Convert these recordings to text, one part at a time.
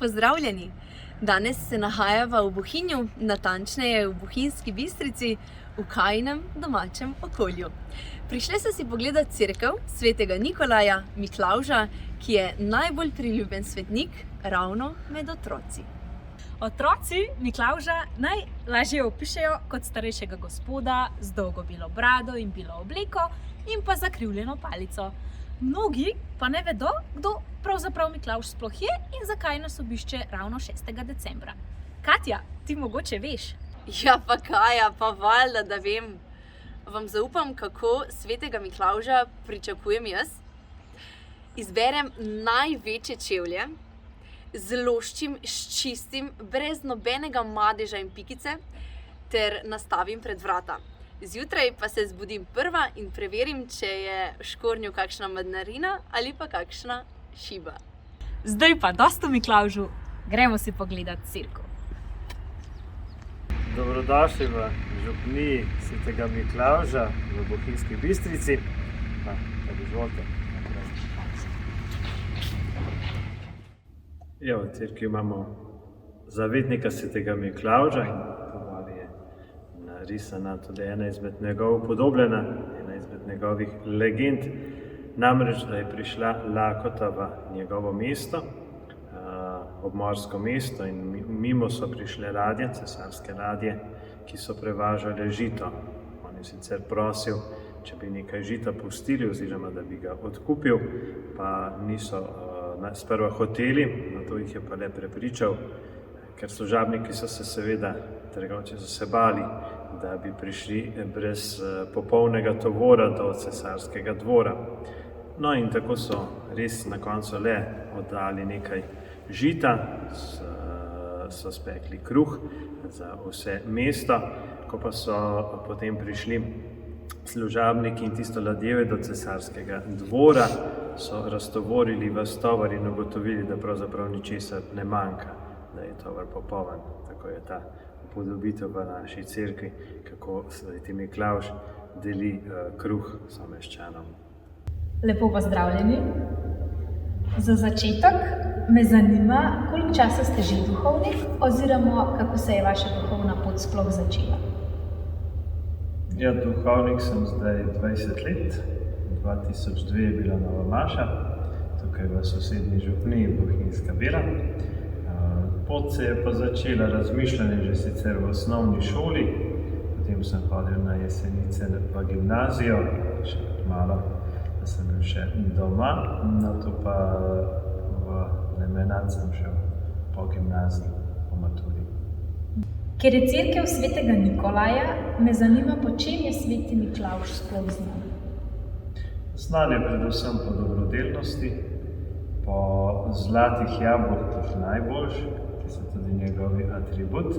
pozdravljeni! Danes se nahajava v Bohinju, natančneje v Bohinjski Bistrici, v kajnem domačem okolju. Prišli so si pogledati cerkev svetega Nikolaja Miklavža, ki je najbolj priljubljen svetnik ravno med otroci. Otroci Miklavža najlažje opišejo kot starejšega gospoda z dolgo belo brado in belo obleko in pa zakrivljeno palico. Mnogi pa ne vedo, kdo pravzaprav Miklavž sploh je in zakaj nas obišče ravno 6. decembra. Katja, ti mogoče veš? Ja, pa Kaja, pa valjda, da vem. Vam zaupam, kako svetega Miklavža pričakujem jaz. Izberem največje čevlje, zloščim, sčistim, brez nobenega madeža in pikice, ter nastavim pred vrata. Zjutraj pa se zbudim prva in preverim, če je v škornju kakšna mandarina ali pa kakšna šiba. Zdaj pa dosti o Miklavžu, gremo si pogledat cerkev. Dobrodošli v župniji svetega Miklavža v Bohinjski Bistrici. Izvolite. V cerkvi imamo zavetnika svetega Miklavža in narisana tudi ena izmed njegovih upodobljena, ena izmed njegovih legend. Namreč, da je prišla lakota v njegovo mesto, obmorsko mesto, in mimo so prišle ladje, cesarske ladje, ki so prevažale žito. On je sicer prosil, če bi nekaj žita pustili oziroma da bi ga odkupil, pa niso sprva hoteli, nato jih je pa le prepričal, ker služabniki so se seveda, trgovci so se bali, da bi prišli brez popolnega tovora do cesarskega dvora. No in tako so res na koncu le oddali nekaj žita, so spekli kruh za vse mesto. Ko pa so potem prišli služabniki in tisto ladjeve do cesarskega dvora, so raztovorili ves tovar in ugotovili, da pravzaprav ničesar ne manjka, da je tovar popoln. Tako je ta upodobitev v naši cerkvi, kako sveti Miklavž deli kruh someščanom. Lepo pozdravljeni. Za začetek me zanima, koliko časa ste že duhovnik oziroma kako se je vaša duhovna pot sploh začela? Ja, duhovnik sem zdaj 20 let. 2002 je bila nova maša, tukaj v sosednji župniji Bohinjska Bela. Pot se je pa začela razmišljanje že sicer v osnovni šoli, potem sem hodil na Jesenice v gimnazijo, še malo, da sem bil še doma, nato pa v Lemenat sem šel po gimnaziji, po maturi. Ker je cerkev svetega Nikolaja, me zanima, po čem je sveti Miklavž sploh znan? Znan je predvsem po dobrodelnosti, po zlatih jabolkih najboljš, ki so tudi njegovi atribut,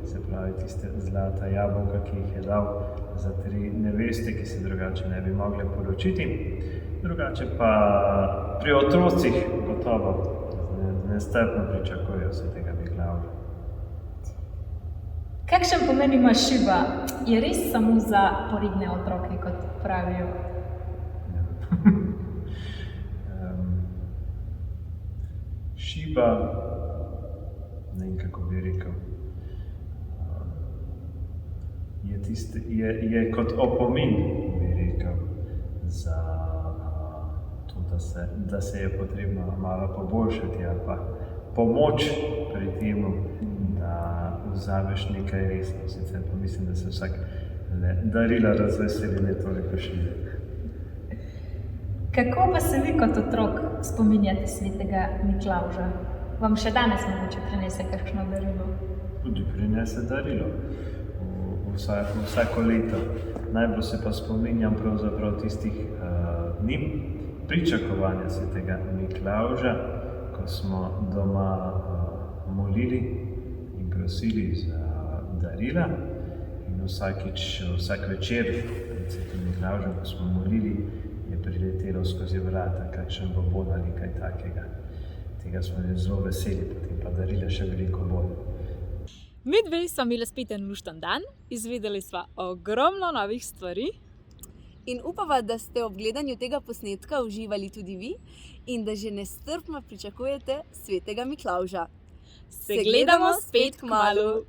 se pravi tiste zlata jabolka, ki jih je dal za 3 neveste, ki se drugače ne bi mogle poročiti. Drugače pa pri otrocih gotovo nestrpno pričakujejo svetega Miklavža. Kakšen pomen ima šiba? Je res samo za poridne otroke, kot pravijo? Šiba, ne vem, kako bi rekel, je kot opomin, bi rekel, za to, da se je potrebno malo poboljšati ali pa pomoč pri temu, da vzameš nekaj resno. Sicer pa mislim, da se vsak darila razveseli, ne toliko šibe. Kako pa se vi kot otrok spominjate svetega Miklavža? Vam še danes mogoče prinese kakšno darilo? Tudi prinese darilo. Vsako leto. Najbolj se pa spominjam pravzaprav tistih dni pričakovanja svetega Miklavža, ko smo doma molili in prosili za darila. In vsak večer pred svetim Miklavžem, ko smo molili, je priletelo skozi vrata kakšen bobon ali kaj takega. Tega smo zelo veseli, potem pa darila še veliko bolj. Midve smo imeli spet en lušten dan, izvedeli sva ogromno novih stvari. In upava, da ste ob gledanju tega posnetka uživali tudi vi in da že nestrpno pričakujete svetega Miklavža. Se gledamo spet kmalu.